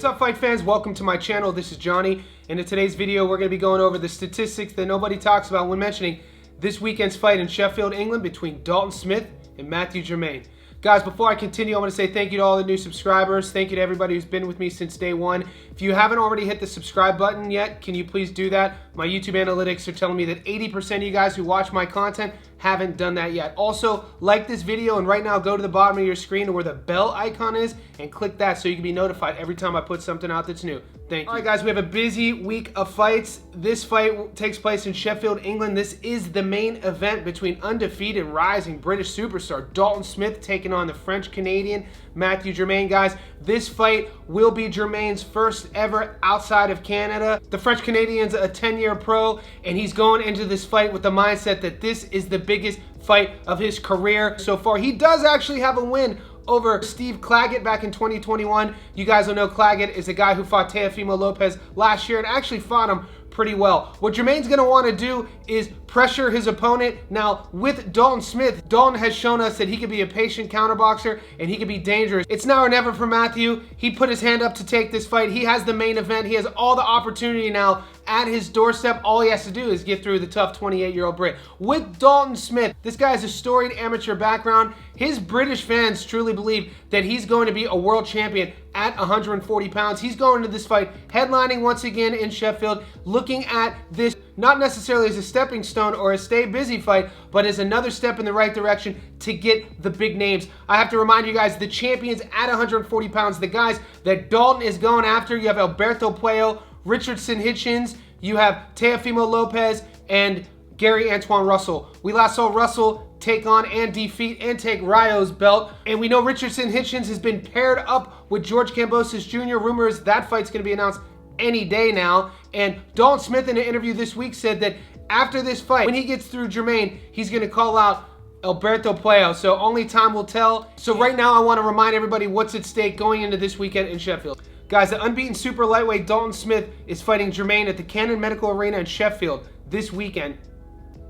up, fight fans? Welcome to my channel. This is Johnny, and in today's video we're going to be going over the statistics that nobody talks about when mentioning this weekend's fight in Sheffield, England between Dalton Smith and Mathieu Germain. Guys, before I continue, I want to say thank you to all the new subscribers. Thank you to everybody who's been with me since day one. If you haven't already hit the subscribe button yet, can you please do that? My YouTube analytics are telling me that 80% of you guys who watch my content haven't done that yet. Also, like this video, and right now go to the bottom of your screen to where the bell icon is and click that so you can be notified every time I put something out that's new. Thank you. All right, guys, we have a busy week of fights. This fight takes place in Sheffield, England. This is the main event between undefeated rising British superstar Dalton Smith taking on the French-Canadian Mathieu Germain. Guys, this fight will be Germain's first ever outside of Canada. The French-Canadian's a 10-year pro, and he's going into this fight with the mindset that this is the biggest fight of his career so far. He does actually have a win over Steve Claggett back in 2021. You guys will know Claggett is a guy who fought Teofimo Lopez last year and actually fought him pretty well. What Germain's going to want to do is pressure his opponent. Now, with Dalton Smith, Dalton has shown us that he can be a patient counterboxer and he can be dangerous. It's now or never for Mathieu. He put his hand up to take this fight. He has the main event. He has all the opportunity now at his doorstep. All he has to do is get through the tough 28-year-old Brit. With Dalton Smith, this guy has a storied amateur background. His British fans truly believe that he's going to be a world champion at 140 pounds. He's going to this fight headlining once again in Sheffield, looking at this not necessarily as a stepping stone or a stay busy fight, but as another step in the right direction to get the big names. I have to remind you guys, the champions at 140 pounds, the guys that Dalton is going after, you have Alberto Puello, Richardson Hitchens, you have Teofimo Lopez, and Gary Antoine Russell. We last saw Russell take on and defeat and take Rayo's belt, and we know Richardson Hitchens has been paired up with George Kambosos Jr. Rumors that fight's going to be announced any day now. And Dalton Smith in an interview this week said that after this fight, when he gets through Germain, he's going to call out Alberto Puello. So only time will tell. So right now I want to remind everybody what's at stake going into this weekend in Sheffield. Guys, the unbeaten super lightweight Dalton Smith is fighting Germain at the Cannon Medical Arena in Sheffield this weekend.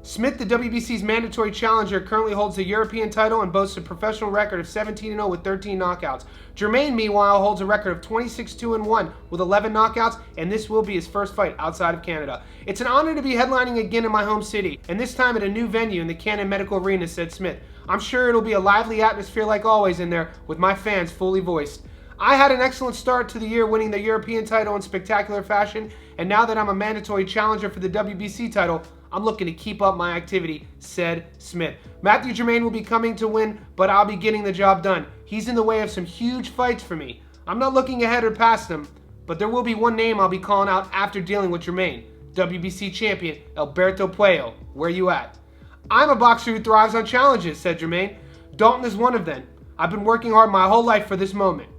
Smith, the WBC's mandatory challenger, currently holds the European title and boasts a professional record of 17-0 with 13 knockouts. Germain, meanwhile, holds a record of 26-2-1 with 11 knockouts, and this will be his first fight outside of Canada. It's an honor to be headlining again in my home city, and this time at a new venue in the Cannon Medical Arena, said Smith. I'm sure it'll be a lively atmosphere like always in there, with my fans fully voiced. I had an excellent start to the year winning the European title in spectacular fashion, and now that I'm a mandatory challenger for the WBC title, I'm looking to keep up my activity, said Smith. Mathieu Germain will be coming to win, but I'll be getting the job done. He's in the way of some huge fights for me. I'm not looking ahead or past him, but there will be one name I'll be calling out after dealing with Germain. WBC champion Alberto Puello. Where you at? I'm a boxer who thrives on challenges, said Germain. Dalton is one of them. I've been working hard my whole life for this moment.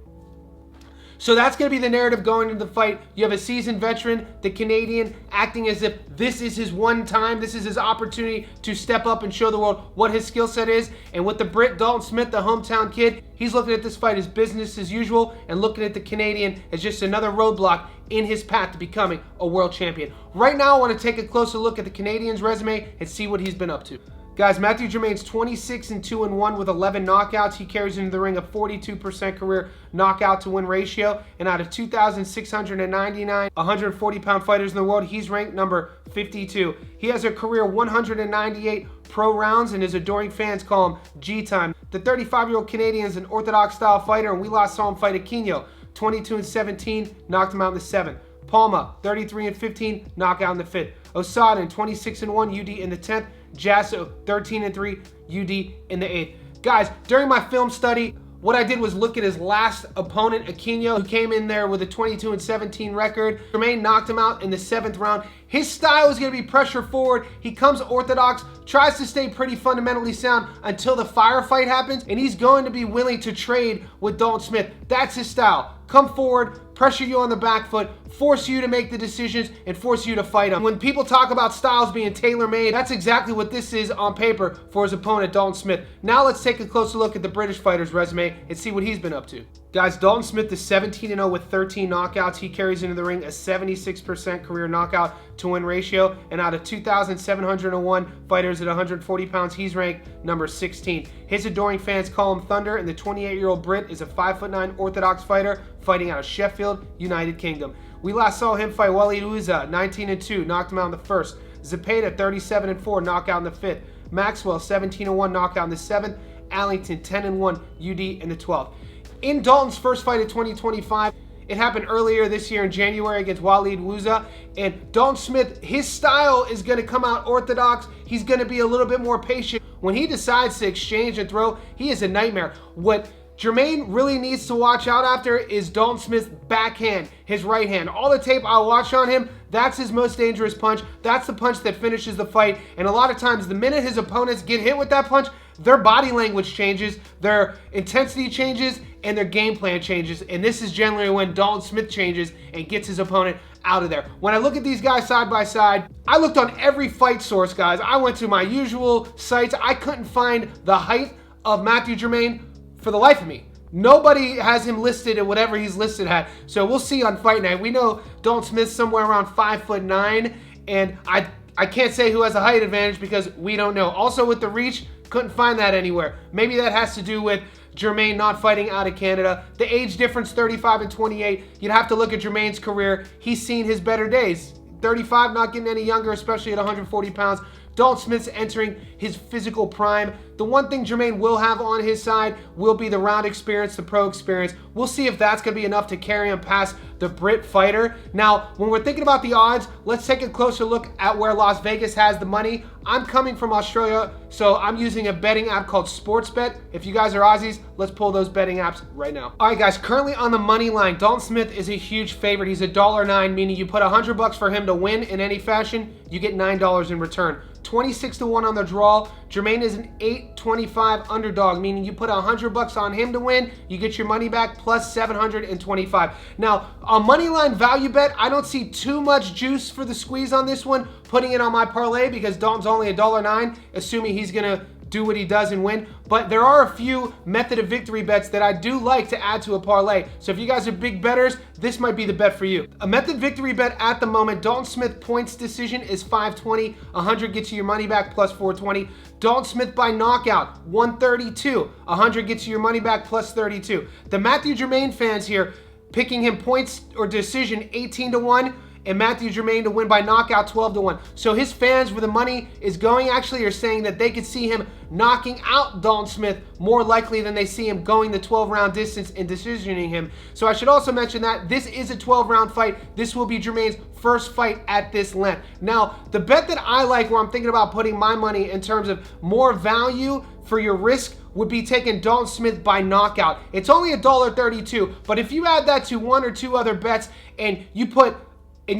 So that's going to be the narrative going into the fight. You have a seasoned veteran, the Canadian, acting as if this is his one time, this is his opportunity to step up and show the world what his skill set is. And with the Brit, Dalton Smith, the hometown kid, he's looking at this fight as business as usual and looking at the Canadian as just another roadblock in his path to becoming a world champion. Right now, I want to take a closer look at the Canadian's resume and see what he's been up to. Guys, Mathieu Germain's 26-2-1 with 11 knockouts. He carries into the ring a 42% career knockout to win ratio. And out of 2,699 140-pound fighters in the world, he's ranked number 52. He has a career 198 pro rounds, and his adoring fans call him G-Time. The 35-year-old Canadian is an orthodox-style fighter, and we last saw him fight Aquino, 22-17, knocked him out in the 7th. Palma, 33-15, knockout in the 5th. Osada, 26-1, UD in the 10th. Jasso, 13-3, UD in the 8th. Guys, during my film study, what I did was look at his last opponent, Aquino, who came in there with a 22-17 record. Germain knocked him out in the 7th round. His style is going to be pressure forward. He comes orthodox, tries to stay pretty fundamentally sound until the firefight happens, and he's going to be willing to trade with Dalton Smith. That's his style. Come forward, pressure you on the back foot, force you to make the decisions, and force you to fight him. When people talk about styles being tailor-made, that's exactly what this is on paper for his opponent, Dalton Smith. Now let's take a closer look at the British fighter's resume and see what he's been up to. Guys, Dalton Smith is 17-0 with 13 knockouts. He carries into the ring a 76% career knockout to win ratio, and out of 2,701 fighters at 140 pounds, he's ranked number 16. His adoring fans call him Thunder, and the 28-year-old Brit is a 5'9" orthodox fighter fighting out of Sheffield. Sheffield, United Kingdom. We last saw him fight Walid Ouza, 19-2, knocked him out in the first. Zepeda, 37-4, knockout in the fifth. Maxwell, 17-1, knockout in the seventh. Allington, 10-1, UD in the 12th. In Dalton's first fight of 2025, it happened earlier this year in January against Walid Ouza. And Dalton Smith, his style is going to come out orthodox. He's going to be a little bit more patient. When he decides to exchange and throw, he is a nightmare. What Germain really needs to watch out after is Dalton Smith's backhand, his right hand. All the tape I watch on him, that's his most dangerous punch. That's the punch that finishes the fight. And a lot of times, the minute his opponents get hit with that punch, their body language changes, their intensity changes, and their game plan changes. And this is generally when Dalton Smith changes and gets his opponent out of there. When I look at these guys side by side, I looked on every fight source, guys. I went to my usual sites. I couldn't find the height of Mathieu Germain for the life of me. Nobody has him listed at whatever he's listed at. So we'll see on fight night. We know Dalton Smith's somewhere around 5'9", and I can't say who has a height advantage because we don't know. Also with the reach, couldn't find that anywhere. Maybe that has to do with Germain not fighting out of Canada. The age difference, 35 and 28. You'd have to look at Germain's career. He's seen his better days. 35, not getting any younger, especially at 140 pounds. Dalton Smith's entering his physical prime. The one thing Germain will have on his side will be the round experience, the pro experience. We'll see if that's going to be enough to carry him past the Brit fighter. Now, when we're thinking about the odds, let's take a closer look at where Las Vegas has the money. I'm coming from Australia, so I'm using a betting app called Sportsbet. If you guys are Aussies, let's pull those betting apps right now. All right, guys, currently on the money line, Dalton Smith is a huge favorite. He's $1.09, meaning you put $100 for him to win in any fashion, you get $9 in return. 26-1 on the draw. Germain is an 8.25 underdog, meaning you put $100 on him to win, you get your money back plus 725. Now, on moneyline value bet, I don't see too much juice for the squeeze on this one, putting it on my parlay because Dalton's only $1.09, assuming he's gonna do what he does and win. But there are a few method of victory bets that I do like to add to a parlay. So if you guys are big bettors, this might be the bet for you. A method victory bet at the moment, Dalton Smith points decision is 520. 100 gets you your money back plus 420. Dalton Smith by knockout, 132. 100 gets you your money back plus 32. The Mathieu Germain fans here, picking him points or decision 18-1. And Mathieu Germain to win by knockout 12-1. So his fans where the money is going actually are saying that they could see him knocking out Dalton Smith more likely than they see him going the 12-round distance and decisioning him. So I should also mention that this is a 12-round fight. This will be Germain's first fight at this length. Now, the bet that I like where I'm thinking about putting my money in terms of more value for your risk would be taking Dalton Smith by knockout. It's only $1.32, but if you add that to one or two other bets and you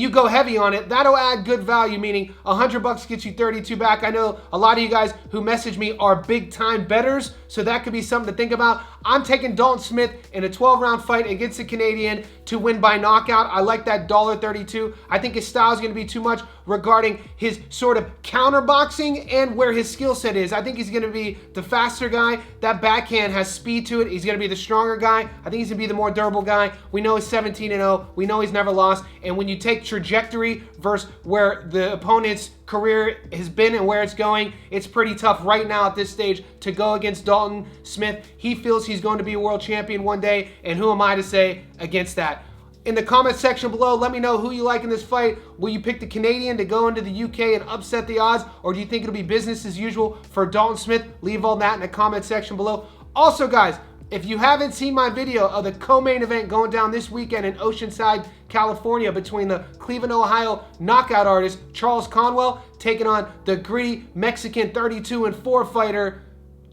go heavy on it, that'll add good value, meaning $100 gets you 32 back. I know a lot of you guys who message me are big time bettors, so that could be something to think about. I'm taking Dalton Smith in a 12-round fight against the Canadian to win by knockout. I like that $1.32. I think his style is going to be too much regarding his sort of counter boxing and where his skill set is. I think he's going to be the faster guy. That backhand has speed to it. He's going to be the stronger guy. I think he's going to be the more durable guy. We know he's 17-0. We know he's never lost. And when you take trajectory versus where the opponent's career has been and where it's going, it's pretty tough right now at this stage to go against Dalton Smith. He feels he's going to be a world champion one day, and who am I to say against that? In the comment section below, let me know who you like in this fight. Will you pick the Canadian to go into the UK and upset the odds, or do you think it'll be business as usual for Dalton Smith? Leave all that in the comment section below. Also, guys, if you haven't seen my video of the co-main event going down this weekend in Oceanside, California between the Cleveland, Ohio knockout artist Charles Conwell taking on the gritty Mexican 32-4 fighter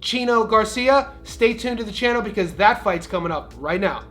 Chino Garcia, stay tuned to the channel because that fight's coming up right now.